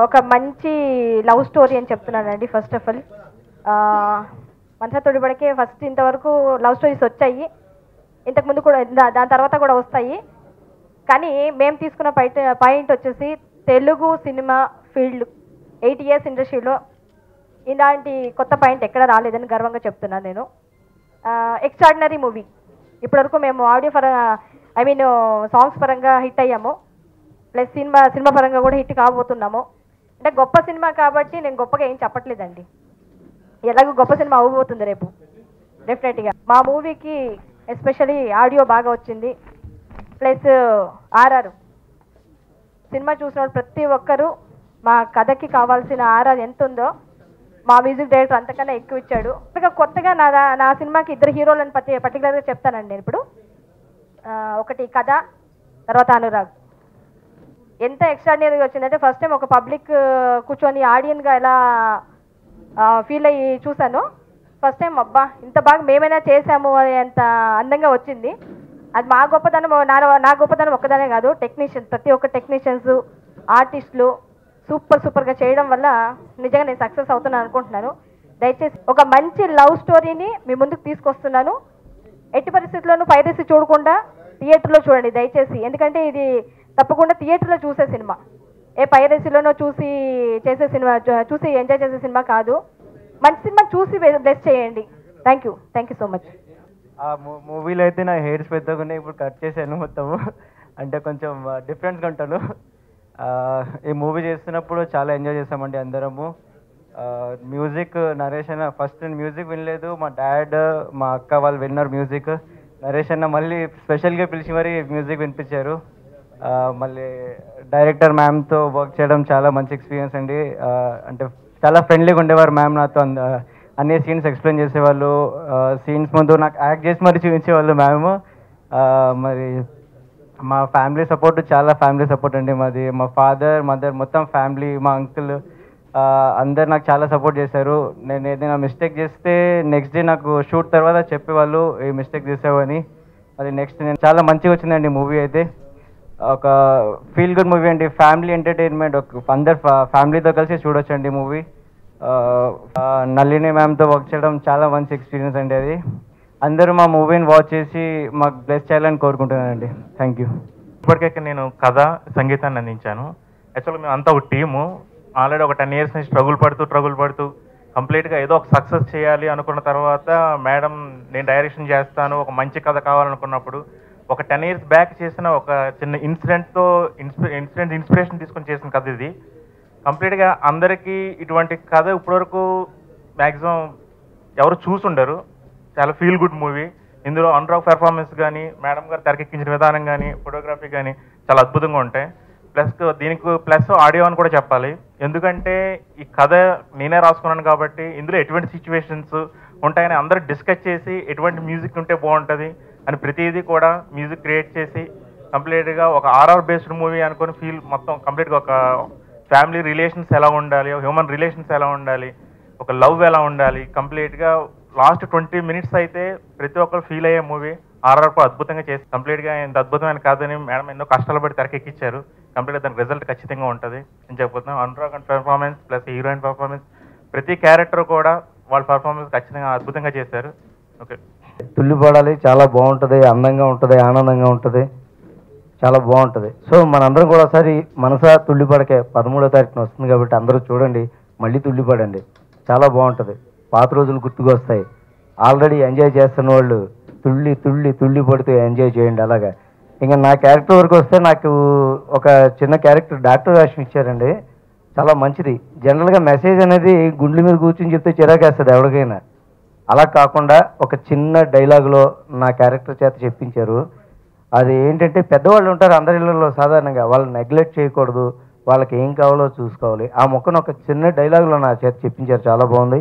ఒక మంచి love story అని చెప్తున్నానండి. First of all Manasa Thodibadike first ఇంతవరకు లవ్ స్టోరీస్ వచ్చాయి, ఇంతకుముందు కూడా దాని తర్వాత కూడా వస్తాయి. కానీ మేము తీసుకున్న పాయింట్ వచ్చేసి తెలుగు సినిమా ఫీల్డ్ 8 years ఇండస్ట్రీలో ఇలాంటి కొత్త పాయింట్ ఎక్కడ రాలేదని గర్వంగా చెప్తున్నాను నేను. Extraordinary movie. ఇప్పటివరకు మేము ఆడియో సాంగ్స్ పరంగా హిట్ అయ్యాము, ప్లస్ సినిమా పరంగా కూడా హిట్ కాబోతున్నాము. అంటే గొప్ప సినిమా కాబట్టి నేను గొప్పగా ఏం చెప్పట్లేదండి, ఎలాగో గొప్ప సినిమా అవ్వబోతుంది రేపు డెఫినెట్గా. మా మూవీకి ఎస్పెషలీ ఆడియో బాగా వచ్చింది, ప్లస్ ఆర్ఆర్ సినిమా చూసిన ప్రతి ఒక్కరూ మా కథకి కావాల్సిన ఆర్ఆర్ ఎంత ఉందో మా మ్యూజిక్ డైరెక్టర్ అంతకన్నా ఎక్కువ ఇచ్చాడు. కొత్తగా నా సినిమాకి 2 హీరోలను పర్టికులర్గా చెప్తానండి నేను ఇప్పుడు. ఒకటి కథ, తర్వాత అనురాగ్. ఎంత ఎక్స్ట్రాడినరీగా వచ్చిందంటే ఫస్ట్ టైం ఒక పబ్లిక్ కూర్చొని ఆడియన్గా ఎలా ఫీల్ అయ్యి చూశాను. ఫస్ట్ టైం అబ్బా ఇంత బాగా మేమైనా చేసాము అని అంత అందంగా వచ్చింది. అది మా గొప్పతనం, నా గొప్పతనం ఒక్కదానే కాదు, టెక్నీషియన్స్ ప్రతి ఒక్క టెక్నీషియన్స్ ఆర్టిస్టులు సూపర్గా చేయడం వల్ల నిజంగా నేను సక్సెస్ అవుతున్నాను అనుకుంటున్నాను. దయచేసి ఒక మంచి లవ్ స్టోరీని మీ ముందుకు తీసుకొస్తున్నాను. ఎట్టి పరిస్థితుల్లోనూ పైరసీ చూడకుండా థియేటర్లో చూడండి దయచేసి, ఎందుకంటే ఇది తప్పకుండా థియేటర్లో చూసే సినిమా, ఏ పైరసీలోనో చూసి ఎంజాయ్ చేసే సినిమా కాదు. మంచి సినిమా చూసి బ్లెస్ చేయండి. Thank you so much. ఆ మూవీలో అయితే నా హెయిర్స్ పెద్దగా ఉన్నాయి, ఇప్పుడు కట్ చేశాను మొత్తము, అంటే కొంచెం డిఫరెంట్గా ఉంటాను. ఈ మూవీ చేస్తున్నప్పుడు చాలా ఎంజాయ్ చేస్తామండి అందరము. మ్యూజిక్ నరేష్ ఫస్ట్ నేను మ్యూజిక్ వినలేదు, మా డాడ్ మా అక్క వాళ్ళు విన్నారు మ్యూజిక్. నరేష్ అన్న మళ్ళీ స్పెషల్గా పిలిచి మరీ మ్యూజిక్ వినిపించారు. మళ్ళీ డైరెక్టర్ మ్యామ్తో వర్క్ చేయడం చాలా మంచి ఎక్స్పీరియన్స్ అండి. అంటే చాలా ఫ్రెండ్లీగా ఉండేవారు మ్యామ్, నాతో అన్ని సీన్స్ ఎక్స్ప్లెయిన్ చేసేవాళ్ళు. సీన్స్ ముందు నాకు యాక్ట్ చేసి మరీ చూపించేవాళ్ళు మ్యామ్. మరి మా ఫ్యామిలీ సపోర్ట్ చాలా ఫ్యామిలీ సపోర్ట్ అండి మాది. మా ఫాదర్ మదర్ మొత్తం ఫ్యామిలీ, మా అంకుల్ అందరు నాకు చాలా సపోర్ట్ చేశారు. నేను ఏదైనా మిస్టేక్ చేస్తే నెక్స్ట్ డే నాకు షూట్ తర్వాత చెప్పేవాళ్ళు ఏ మిస్టేక్ చేసావు అని. అది నెక్స్ట్ నేను చాలా మంచిగా వచ్చిందండి మూవీ అయితే. ఒక ఫీల్ గుడ్ మూవీ అండి, ఫ్యామిలీ ఎంటర్టైన్మెంట్, అందరు ఫ్యామిలీతో కలిసి చూడొచ్చండి మూవీ. నళిని మ్యామ్తో వర్క్ చేయడం చాలా మంచి ఎక్స్పీరియన్స్ అండి అది. అందరూ మా మూవీని వాచ్ చేసి మాకు బ్లెస్ చేయాలని కోరుకుంటున్నానండి. Thank you. ఇప్పటికైతే నేను కథ సంగీతాన్ని అందించాను. యాక్చువల్గా మేము అంతా ఒక టీము, ఆల్రెడీ ఒక 10 years నుంచి ట్రగుల్ పడుతూ కంప్లీట్గా ఏదో ఒక సక్సెస్ చేయాలి అనుకున్న తర్వాత మేడం నేను డైరెక్షన్ చేస్తాను, ఒక మంచి కథ కావాలనుకున్నప్పుడు ఒక 10 years బ్యాక్ చేసిన ఒక చిన్న ఇన్స్పిరేషన్ తీసుకొని చేసిన కథ ఇది. కంప్లీట్గా అందరికీ ఇటువంటి కథ ఇప్పటివరకు మ్యాక్సిమం ఎవరు చూసుండరు. చాలా ఫీల్ గుడ్ మూవీ. ఇందులో అనురాగ్ పెర్ఫార్మెన్స్ కానీ, మేడం గారు తెరకెక్కించిన విధానం కానీ, ఫోటోగ్రఫీ కానీ చాలా అద్భుతంగా ఉంటాయి. దీనికి ప్లస్ ఆడియో అని కూడా చెప్పాలి. ఎందుకంటే ఈ కథ నేనే రాసుకున్నాను కాబట్టి ఇందులో ఎటువంటి సిచ్యువేషన్స్ ఉంటాయని అందరూ డిస్కస్ చేసి ఎటువంటి మ్యూజిక్ ఉంటే బాగుంటుంది అని ప్రతిదీ కూడా మ్యూజిక్ క్రియేట్ చేసి కంప్లీట్గా ఒక ఆర్ఆర్ బేస్డ్ మూవీ అనుకుని ఫీల్ మొత్తం కంప్లీట్గా ఒక ఫ్యామిలీ రిలేషన్స్ ఎలా ఉండాలి, హ్యూమన్ రిలేషన్స్ ఎలా ఉండాలి, ఒక లవ్ ఎలా ఉండాలి, కంప్లీట్గా లాస్ట్ 20 minutes అయితే ప్రతి ఒక్కరు ఫీల్ అయ్యే మూవీ. ఆర్ఆర్ కూడా అద్భుతంగా చేసి కంప్లీట్గా ఇంత అద్భుతమైన కాదని మేడం ఎన్నో కష్టాలు పడి తెరకెక్కించారు. కంప్లీట్గా దానికి రిజల్ట్ ఖచ్చితంగా ఉంటుంది అని చెప్పుతున్నాం. Anurag and performance plus heroine performance ప్రతి క్యారెక్టర్ కూడా వాళ్ళ పెర్ఫార్మెన్స్ ఖచ్చితంగా అద్భుతంగా చేశారు. ఓకే, తుల్లిపడాలి, చాలా బాగుంటుంది, అందంగా ఉంటుంది, ఆనందంగా ఉంటుంది, చాలా బాగుంటుంది. సో మనందరం కూడా ఒకసారి మనసా తుల్లిపడకే 13వ తారీఖున వస్తుంది కాబట్టి అందరూ చూడండి, మళ్ళీ తుల్లిపడండి, చాలా బాగుంటుంది. పాత రోజులు గుర్తుకొస్తాయి. ఆల్రెడీ ఎంజాయ్ చేస్తున్న వాళ్ళు తుళ్ళి పడుతూ ఎంజాయ్ చేయండి. అలాగా ఇంకా నా క్యారెక్టర్ వరకు వస్తే నాకు ఒక చిన్న క్యారెక్టర్ డాక్టర్ వేషం ఇచ్చారండి, చాలా మంచిది. జనరల్గా మెసేజ్ అనేది గుండెల మీద కూర్చొని చెప్తే చిరాకేస్తుంది ఎవరికైనా, అలా కాకుండా ఒక చిన్న డైలాగులో నా క్యారెక్టర్ చేత చెప్పించారు. అది ఏంటంటే పెద్దవాళ్ళు ఉంటారు అందరి ఇళ్ళలో సాధారణంగా, వాళ్ళని నెగ్లెక్ట్ చేయకూడదు, వాళ్ళకి ఏం కావాలో చూసుకోవాలి. ఆ మొక్కను ఒక చిన్న డైలాగులో నా చేత చెప్పించారు, చాలా బాగుంది.